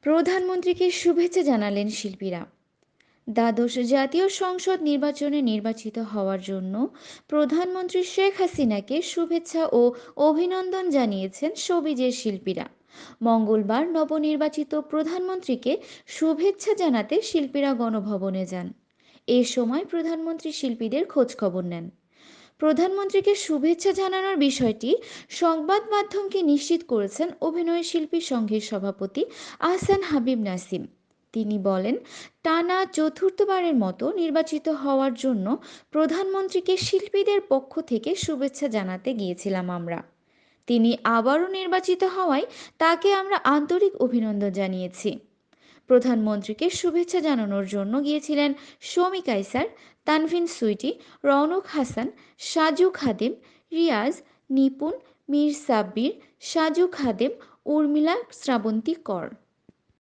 প্রধানমন্ত্রীকে শুভেচ্ছা জানালেন শিল্পীরা। দ্বাদশ জাতীয় সংসদ নির্বাচনে নির্বাচিত হওয়ার জন্য প্রধানমন্ত্রী শেখ হাসিনাকে শুভেচ্ছা ও অভিনন্দন জানিয়েছেন শোবিজের শিল্পীরা। মঙ্গলবার নবনির্বাচিত প্রধানমন্ত্রীকে শুভেচ্ছা জানাতে শিল্পীরা গণভবনে যান। এ সময় প্রধানমন্ত্রী শিল্পীদের খোঁজখবর নেন। প্রধানমন্ত্রীকে শুভেচ্ছা জানানোর বিষয়টি সংবাদ মাধ্যমকে নিশ্চিত করেছেন অভিনয় শিল্পী সংঘের সভাপতি আহসান হাবিব নাসিম। তিনি বলেন, টানা চতুর্থবারের মতো নির্বাচিত হওয়ার জন্য প্রধানমন্ত্রীকে শিল্পীদের পক্ষ থেকে শুভেচ্ছা জানাতে গিয়েছিলাম আমরা। তিনি আবারও নির্বাচিত হওয়ায় তাকে আমরা আন্তরিক অভিনন্দন জানিয়েছি। প্রধানমন্ত্রীকে শুভেচ্ছা জানানোর জন্য গিয়েছিলেন শমী কায়সার, তানভিন সুইটি, রওনক হাসান, সাজু খাদেম, রিয়াজ, নিপুণ, মীর সাব্বির, সাজু খাদেম, উর্মিলা শ্রাবন্তী কর।